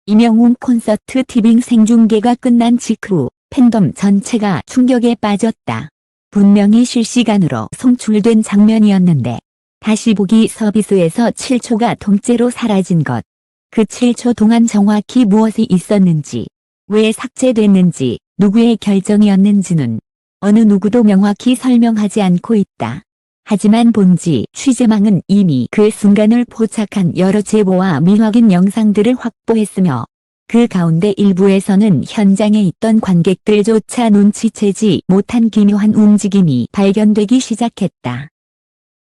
임영웅 콘서트 티빙 생중계가 끝난 직후 팬덤 전체가 충격에 빠졌다. 분명히 실시간으로 송출된 장면이었는데 다시 보기 서비스에서 7초가 통째로 사라진 것. 그 7초 동안 정확히 무엇이 있었는지, 왜 삭제됐는지, 누구의 결정이었는지는 어느 누구도 명확히 설명하지 않고 있다. 하지만 본지 취재망은 이미 그 순간을 포착한 여러 제보와 미확인 영상들을 확보했으며 그 가운데 일부에서는 현장에 있던 관객들조차 눈치채지 못한 기묘한 움직임이 발견되기 시작했다.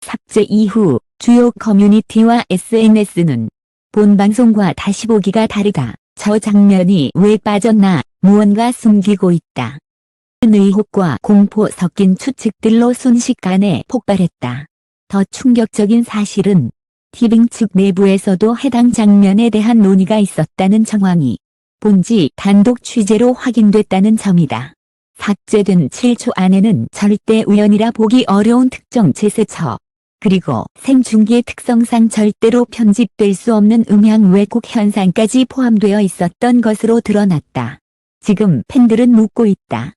삭제 이후 주요 커뮤니티와 SNS는 본 방송과 다시 보기가 다르다. 저 장면이 왜 빠졌나, 무언가 숨기고 있다. 의혹과 공포 섞인 추측들로 순식간에 폭발했다. 더 충격적인 사실은 티빙 측 내부에서도 해당 장면에 대한 논의가 있었다는 정황이 본지 단독 취재로 확인됐다는 점이다. 삭제된 7초 안에는 절대 우연이라 보기 어려운 특정 제스처, 그리고 생중계 특성상 절대로 편집될 수 없는 음향 왜곡 현상까지 포함되어 있었던 것으로 드러났다. 지금 팬들은 묻고 있다.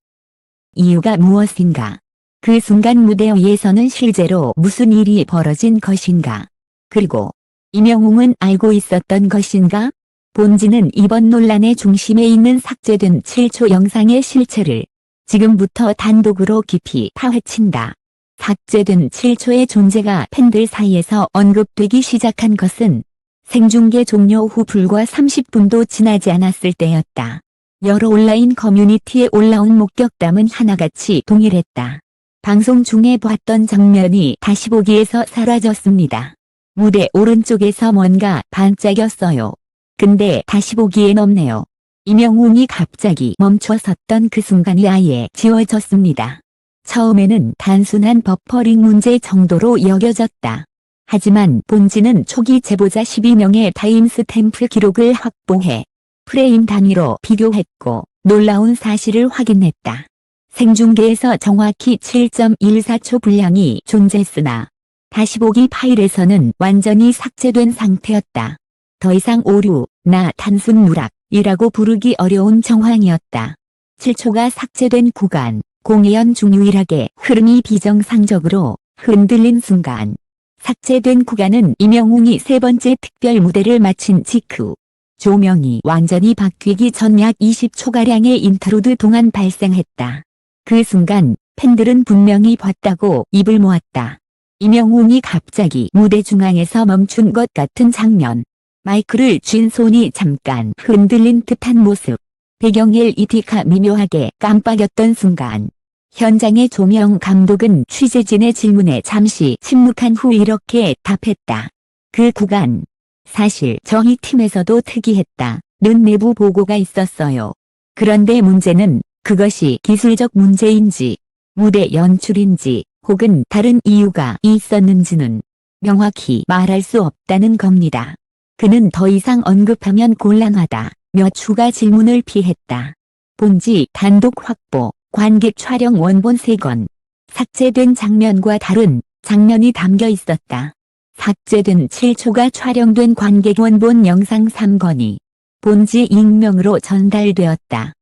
이유가 무엇인가? 그 순간 무대 위에서는 실제로 무슨 일이 벌어진 것인가? 그리고 임영웅은 알고 있었던 것인가? 본지는 이번 논란의 중심에 있는 삭제된 7초 영상의 실체를 지금부터 단독으로 깊이 파헤친다. 삭제된 7초의 존재가 팬들 사이에서 언급되기 시작한 것은 생중계 종료 후 불과 30분도 지나지 않았을 때였다. 여러 온라인 커뮤니티에 올라온 목격담은 하나같이 동일했다. 방송 중에 봤던 장면이 다시 보기에서 사라졌습니다. 무대 오른쪽에서 뭔가 반짝였어요. 근데 다시 보기엔 없네요. 임영웅이 갑자기 멈춰섰던 그 순간이 아예 지워졌습니다. 처음에는 단순한 버퍼링 문제 정도로 여겨졌다. 하지만 본지는 초기 제보자 12명의 타임스탬프 기록을 확보해 프레임 단위로 비교했고 놀라운 사실을 확인했다. 생중계에서 정확히 7.14초 분량이 존재했으나 다시 보기 파일에서는 완전히 삭제된 상태였다. 더 이상 오류나 단순 누락이라고 부르기 어려운 정황이었다. 7초가 삭제된 구간, 공연 중 유일하게 흐름이 비정상적으로 흔들린 순간. 삭제된 구간은 임영웅이 세 번째 특별 무대를 마친 직후 조명이 완전히 바뀌기 전 약 20초가량의 인터루드 동안 발생했다. 그 순간 팬들은 분명히 봤다고 입을 모았다. 임영웅이 갑자기 무대 중앙에서 멈춘 것 같은 장면. 마이크를 쥔 손이 잠깐 흔들린 듯한 모습. 배경 LED가 미묘하게 깜빡였던 순간. 현장의 조명 감독은 취재진의 질문에 잠시 침묵한 후 이렇게 답했다. 그 구간. 사실 저희 팀에서도 특이했다. 는 내부 보고가 있었어요. 그런데 문제는 그것이 기술적 문제인지, 무대 연출인지, 혹은 다른 이유가 있었는지는 명확히 말할 수 없다는 겁니다. 그는 더 이상 언급하면 곤란하다. 며 추가 질문을 피했다. 본지 단독 확보, 관객 촬영 원본 3건. 삭제된 장면과 다른 장면이 담겨 있었다. 삭제된 7초가 촬영된 관객 원본 영상 3건이 본지 익명으로 전달되었다.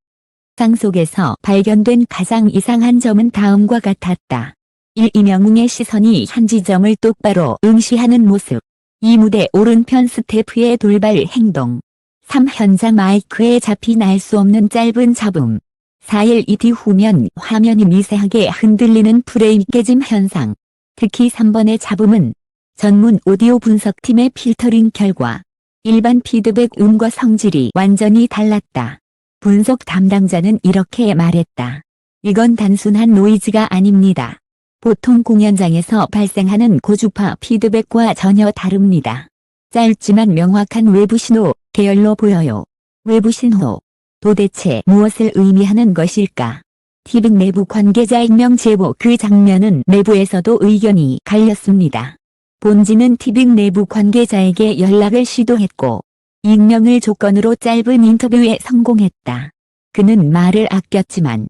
상 속에서 발견된 가장 이상한 점은 다음과 같았다. 1. 임영웅의 시선이 한 지점을 똑바로 응시하는 모습. 2. 무대 오른편 스태프의 돌발 행동. 3. 현장 마이크에 잡힌 알 수 없는 짧은 잡음. 4. LED 후면 화면이 미세하게 흔들리는 프레임 깨짐 현상. 특히 3번의 잡음은 전문 오디오 분석팀의 필터링 결과 일반 피드백 음과 성질이 완전히 달랐다. 분석 담당자는 이렇게 말했다. 이건 단순한 노이즈가 아닙니다. 보통 공연장에서 발생하는 고주파 피드백과 전혀 다릅니다. 짧지만 명확한 외부 신호, 계열로 보여요. 외부 신호. 도대체 무엇을 의미하는 것일까? 티빙 내부 관계자 익명 제보. 그 장면은 내부에서도 의견이 갈렸습니다. 본지는 티빙 내부 관계자에게 연락을 시도했고 익명을 조건으로 짧은 인터뷰에 성공했다. 그는 말을 아꼈지만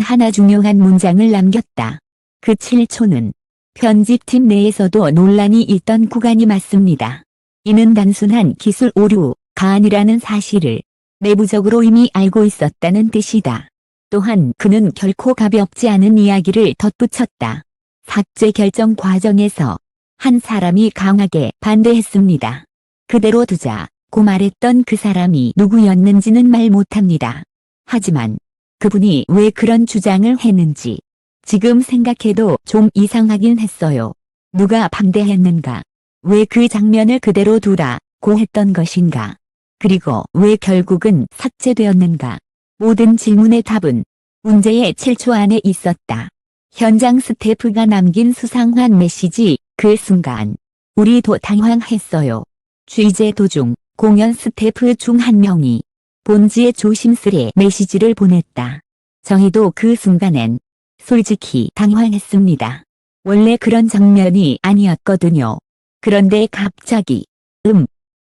하나 중요한 문장을 남겼다. 그 7초는 편집팀 내에서도 논란이 있던 구간이 맞습니다. 이는 단순한 기술 오류, 아니라는 사실을 내부적으로 이미 알고 있었다는 뜻이다. 또한 그는 결코 가볍지 않은 이야기를 덧붙였다. 삭제 결정 과정에서 한 사람이 강하게 반대했습니다. 그대로 두자고 말했던 그 사람이 누구였는지는 말 못합니다. 하지만 그분이 왜 그런 주장을 했는지 지금 생각해도 좀 이상하긴 했어요. 누가 반대했는가? 왜 그 장면을 그대로 두라고 했던 것인가? 그리고 왜 결국은 삭제되었는가? 모든 질문의 답은 문제의 7초 안에 있었다. 현장 스태프가 남긴 수상한 메시지. 그 순간 우리도 당황했어요. 취재 도중 공연 스태프 중 한 명이 본지에 조심스레 메시지를 보냈다. 저희도 그 순간엔 솔직히 당황했습니다. 원래 그런 장면이 아니었거든요. 그런데 갑자기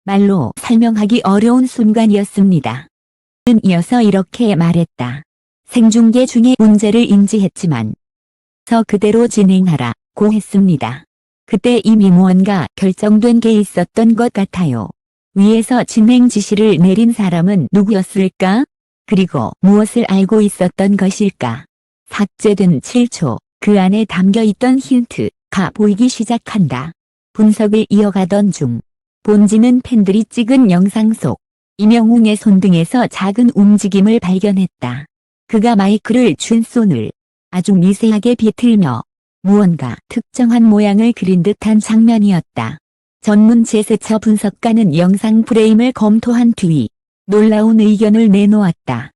말로 설명하기 어려운 순간이었습니다. 는 이어서 이렇게 말했다. 생중계 중에 문제를 인지했지만 서 그대로 진행하라고 했습니다. 그때 이미 무언가 결정된 게 있었던 것 같아요. 위에서 진행 지시를 내린 사람은 누구였을까? 그리고 무엇을 알고 있었던 것일까? 삭제된 7초, 그 안에 담겨있던 힌트가 보이기 시작한다. 분석을 이어가던 중 본지는 팬들이 찍은 영상 속 이명웅의 손등에서 작은 움직임을 발견했다. 그가 마이크를 쥔 손을 아주 미세하게 비틀며 무언가 특정한 모양을 그린 듯한 장면이었다. 전문 제스처 분석가는 영상 프레임을 검토한 뒤 놀라운 의견을 내놓았다.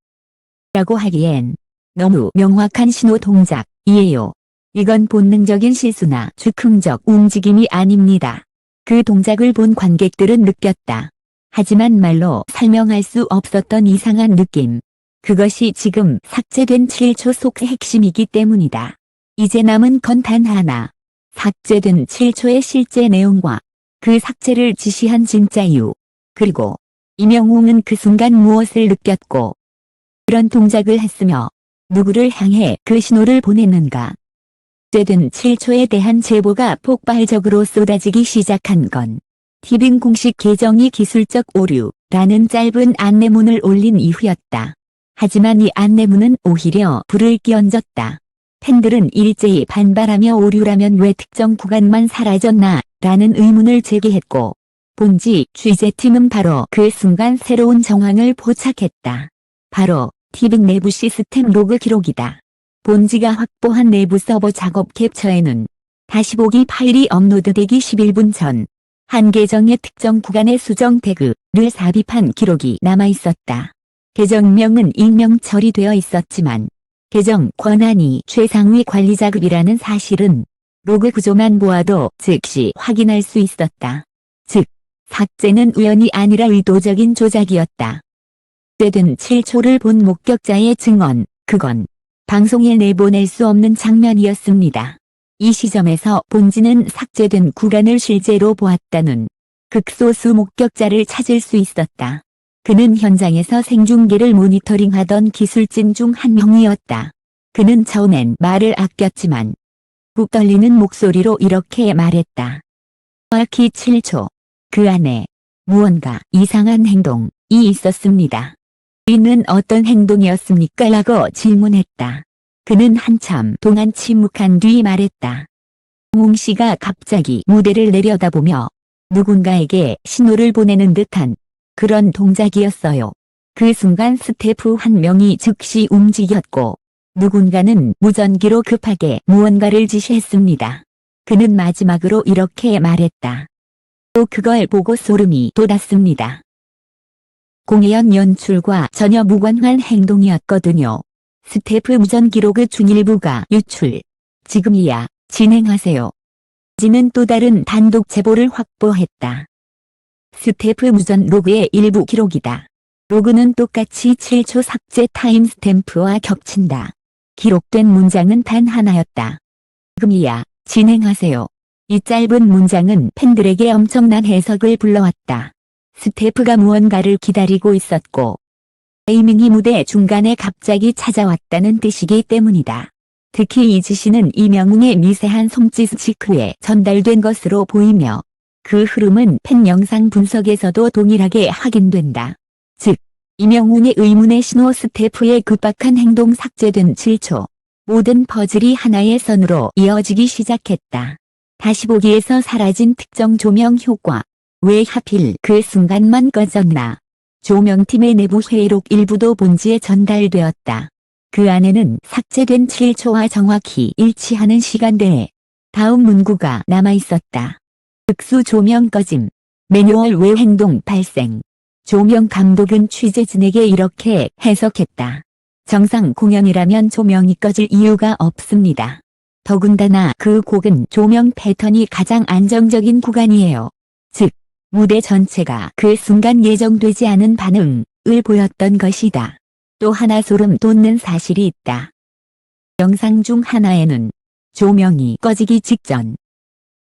라고 하기엔 너무 명확한 신호 동작이에요. 이건 본능적인 실수나 즉흥적 움직임이 아닙니다. 그 동작을 본 관객들은 느꼈다. 하지만 말로 설명할 수 없었던 이상한 느낌. 그것이 지금 삭제된 7초 속의 핵심이기 때문이다. 이제 남은 건 단 하나. 삭제된 7초의 실제 내용과 그 삭제를 지시한 진짜 이유. 그리고 이명웅은 그 순간 무엇을 느꼈고 그런 동작을 했으며 누구를 향해 그 신호를 보냈는가. 삭제된 7초에 대한 제보가 폭발적으로 쏟아지기 시작한 건 티빙 공식 계정이 기술적 오류라는 짧은 안내문을 올린 이후였다. 하지만 이 안내문은 오히려 불을 끼얹었다. 팬들은 일제히 반발하며 오류라면 왜 특정 구간만 사라졌나 라는 의문을 제기했고 본지 취재팀은 바로 그 순간 새로운 정황을 포착했다. 바로 티빙 내부 시스템 로그 기록이다. 본지가 확보한 내부 서버 작업 캡처에는 다시 보기 파일이 업로드되기 11분 전 한 계정의 특정 구간의 수정 태그를 삽입한 기록이 남아있었다. 계정명은 익명 처리되어 있었지만 계정 권한이 최상위 관리자급이라는 사실은 로그 구조만 보아도 즉시 확인할 수 있었다. 즉, 삭제는 우연이 아니라 의도적인 조작이었다. 삭제된 7초를 본 목격자의 증언, 그건 방송에 내보낼 수 없는 장면이었습니다. 이 시점에서 본지는 삭제된 구간을 실제로 보았다는 극소수 목격자를 찾을 수 있었다. 그는 현장에서 생중계를 모니터링하던 기술진 중 한 명이었다. 그는 처음엔 말을 아꼈지만 꾹 떨리는 목소리로 이렇게 말했다. 정확히 7초. 그 안에 무언가 이상한 행동이 있었습니다. 이는 어떤 행동이었습니까? 라고 질문했다. 그는 한참 동안 침묵한 뒤 말했다. 웅 씨가 갑자기 무대를 내려다보며 누군가에게 신호를 보내는 듯한 그런 동작이었어요. 그 순간 스태프 한 명이 즉시 움직였고 누군가는 무전기로 급하게 무언가를 지시했습니다. 그는 마지막으로 이렇게 말했다. 또 그걸 보고 소름이 돋았습니다. 공연 연출과 전혀 무관한 행동이었거든요. 스태프 무전 기록의 중일부가 유출. 지금이야 진행하세요. 지는 또 다른 단독 제보를 확보했다. 스태프 무전 로그의 일부 기록이다. 로그는 똑같이 7초 삭제 타임스탬프와 겹친다. 기록된 문장은 단 하나였다. 지금이야 진행하세요. 이 짧은 문장은 팬들에게 엄청난 해석을 불러왔다. 스태프가 무언가를 기다리고 있었고 타이밍이 무대 중간에 갑자기 찾아왔다는 뜻이기 때문이다. 특히 이 지시는 이명웅의 미세한 손짓 직후에 전달된 것으로 보이며 그 흐름은 팬 영상 분석에서도 동일하게 확인된다. 즉, 임영웅의 의문의 신호 스태프의 급박한 행동 삭제된 7초. 모든 퍼즐이 하나의 선으로 이어지기 시작했다. 다시 보기에서 사라진 특정 조명 효과. 왜 하필 그 순간만 꺼졌나. 조명팀의 내부 회의록 일부도 본지에 전달되었다. 그 안에는 삭제된 7초와 정확히 일치하는 시간대에 다음 문구가 남아있었다. 특수 조명 꺼짐. 매뉴얼 외 행동 발생. 조명 감독은 취재진에게 이렇게 해석했다. 정상 공연이라면 조명이 꺼질 이유가 없습니다. 더군다나 그 곡은 조명 패턴이 가장 안정적인 구간이에요. 즉, 무대 전체가 그 순간 예정되지 않은 반응을 보였던 것이다. 또 하나 소름 돋는 사실이 있다. 영상 중 하나에는 조명이 꺼지기 직전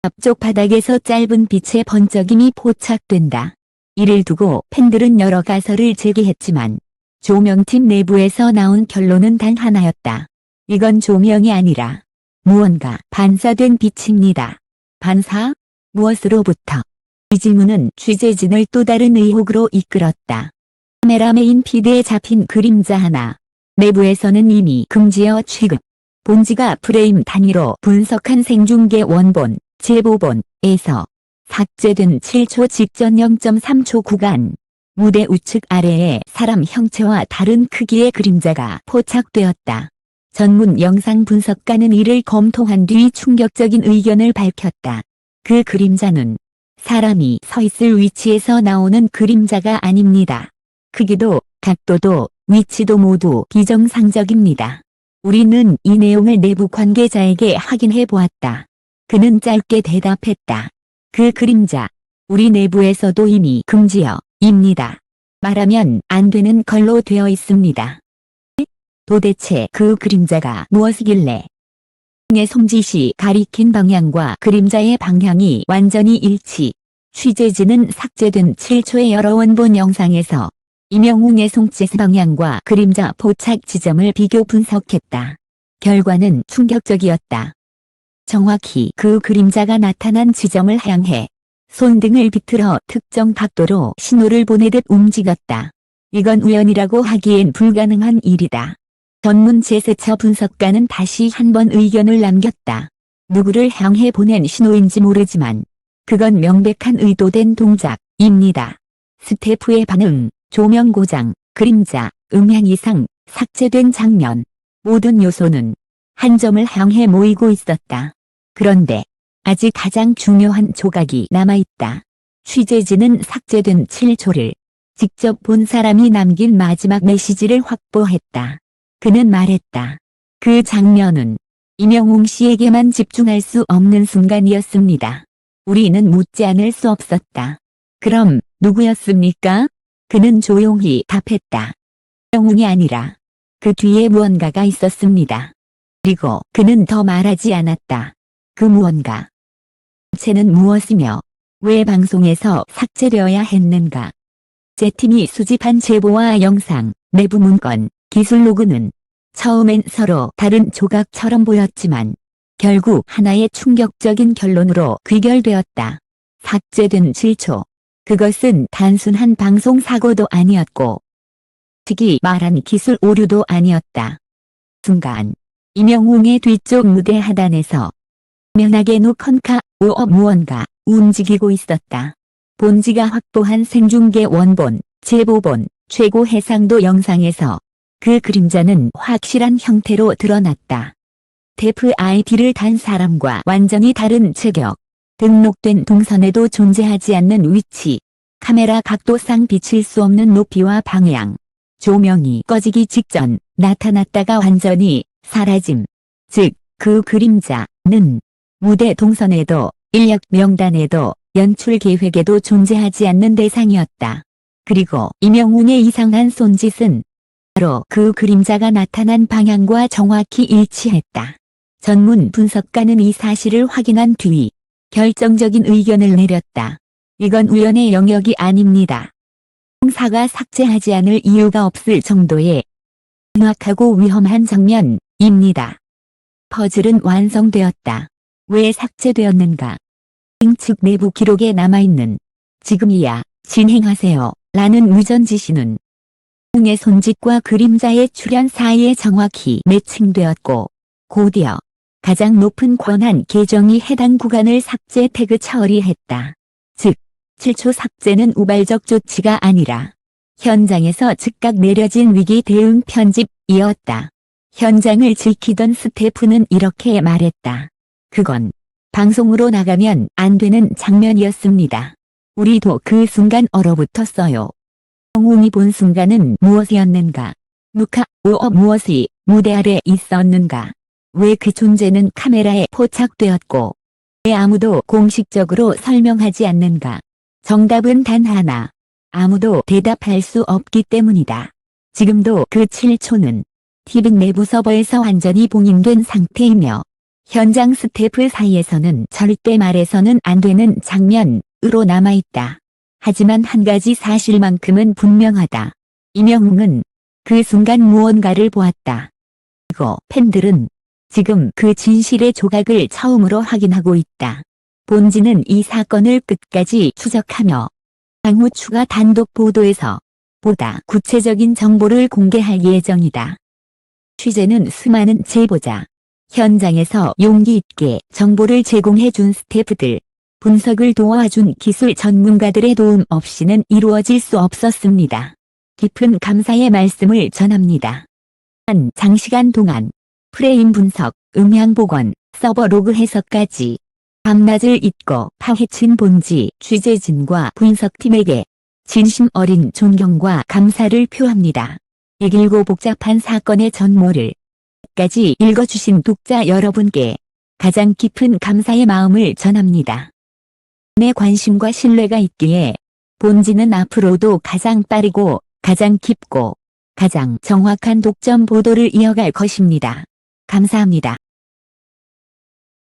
앞쪽 바닥에서 짧은 빛의 번쩍임이 포착된다. 이를 두고 팬들은 여러 가설을 제기했지만 조명팀 내부에서 나온 결론은 단 하나였다. 이건 조명이 아니라 무언가 반사된 빛입니다. 반사? 무엇으로부터? 이 질문은 취재진을 또 다른 의혹으로 이끌었다. 카메라메인 피드에 잡힌 그림자 하나. 내부에서는 이미 금지어 취급. 본지가 프레임 단위로 분석한 생중계 원본, 제보본에서 삭제된 7초 직전 0.3초 구간. 무대 우측 아래에 사람 형체와 다른 크기의 그림자가 포착되었다. 전문 영상 분석가는 이를 검토한 뒤 충격적인 의견을 밝혔다. 그 그림자는 사람이 서 있을 위치에서 나오는 그림자가 아닙니다. 크기도, 각도도, 위치도 모두 비정상적입니다. 우리는 이 내용을 내부 관계자에게 확인해 보았다. 그는 짧게 대답했다. 그 그림자, 우리 내부에서도 이미 금지어입니다. 말하면 안 되는 걸로 되어 있습니다. 도대체 그 그림자가 무엇이길래? 의 손짓이 가리킨 방향과 그림자의 방향이 완전히 일치. 취재진은 삭제된 7초의 여러 원본 영상에서 임영웅의 손짓 방향과 그림자 포착 지점을 비교 분석했다. 결과는 충격적이었다. 정확히 그 그림자가 나타난 지점을 향해 손등을 비틀어 특정 각도로 신호를 보내듯 움직였다. 이건 우연이라고 하기엔 불가능한 일이다. 전문 제스처 분석가는 다시 한번 의견을 남겼다. 누구를 향해 보낸 신호인지 모르지만 그건 명백한 의도된 동작입니다. 스태프의 반응, 조명 고장, 그림자, 음향 이상, 삭제된 장면. 모든 요소는 한 점을 향해 모이고 있었다. 그런데 아직 가장 중요한 조각이 남아있다. 취재진은 삭제된 7초를 직접 본 사람이 남긴 마지막 메시지를 확보했다. 그는 말했다. 그 장면은 임영웅 씨에게만 집중할 수 없는 순간이었습니다. 우리는 묻지 않을 수 없었다. 그럼 누구였습니까? 그는 조용히 답했다. 임영웅이 아니라 그 뒤에 무언가가 있었습니다. 그리고 그는 더 말하지 않았다. 그 무언가. 쟤는 무엇이며 왜 방송에서 삭제되어야 했는가? 제팀이 수집한 제보와 영상, 내부 문건, 기술 로그는 처음엔 서로 다른 조각처럼 보였지만 결국 하나의 충격적인 결론으로 귀결되었다. 삭제된 7초. 그것은 단순한 방송 사고도 아니었고 특히 말한 기술 오류도 아니었다. 순간 임영웅의 뒤쪽 무대 하단에서 면하게 노컨카 오어 무언가 움직이고 있었다. 본지가 확보한 생중계 원본, 제보본, 최고 해상도 영상에서 그 그림자는 확실한 형태로 드러났다. 테프 ID를 단 사람과 완전히 다른 체격, 등록된 동선에도 존재하지 않는 위치, 카메라 각도상 비칠 수 없는 높이와 방향, 조명이 꺼지기 직전 나타났다가 완전히 사라짐. 즉, 그 그림자는 무대 동선에도 인력 명단에도 연출 계획에도 존재하지 않는 대상이었다. 그리고 임영웅의 이상한 손짓은 바로 그 그림자가 나타난 방향과 정확히 일치했다. 전문 분석가는 이 사실을 확인한 뒤 결정적인 의견을 내렸다. 이건 우연의 영역이 아닙니다. 사가 삭제하지 않을 이유가 없을 정도의 정확하고 위험한 장면입니다. 퍼즐은 완성되었다. 왜 삭제되었는가? 측 내부 기록에 남아있는 지금이야 진행하세요 라는 무전 지시는 의 손짓과 그림자의 출현 사이에 정확히 매칭되었고 곧이어 가장 높은 권한 계정이 해당 구간을 삭제 태그 처리했다. 즉 7초 삭제는 우발적 조치가 아니라 현장에서 즉각 내려진 위기 대응 편집이었다. 현장을 지키던 스태프는 이렇게 말했다. 그건 방송으로 나가면 안 되는 장면이었습니다. 우리도 그 순간 얼어붙었어요. 영웅이 본 순간은 무엇이었는가? 무엇이 무대 아래 있었는가? 왜 그 존재는 카메라에 포착되었고 왜 아무도 공식적으로 설명하지 않는가? 정답은 단 하나. 아무도 대답할 수 없기 때문이다. 지금도 그 7초는 티빙 내부 서버에서 완전히 봉인된 상태이며 현장 스태프 사이에서는 절대 말해서는 안 되는 장면으로 남아있다. 하지만 한 가지 사실만큼은 분명하다. 임영웅은 그 순간 무언가를 보았다. 그리고 팬들은 지금 그 진실의 조각을 처음으로 확인하고 있다. 본지는 이 사건을 끝까지 추적하며 향후 추가 단독 보도에서 보다 구체적인 정보를 공개할 예정이다. 취재는 수많은 제보자, 현장에서 용기 있게 정보를 제공해준 스태프들, 분석을 도와준 기술 전문가들의 도움 없이는 이루어질 수 없었습니다. 깊은 감사의 말씀을 전합니다. 장시간 동안 프레임 분석, 음향 복원, 서버 로그 해석까지 밤낮을 잇고 파헤친 본지 취재진과 분석팀에게 진심 어린 존경과 감사를 표합니다. 이 길고 복잡한 사건의 전모를 끝까지 읽어주신 독자 여러분께 가장 깊은 감사의 마음을 전합니다. 내 관심과 신뢰가 있기에 본지는 앞으로도 가장 빠르고 가장 깊고 가장 정확한 독점 보도를 이어갈 것입니다. 감사합니다.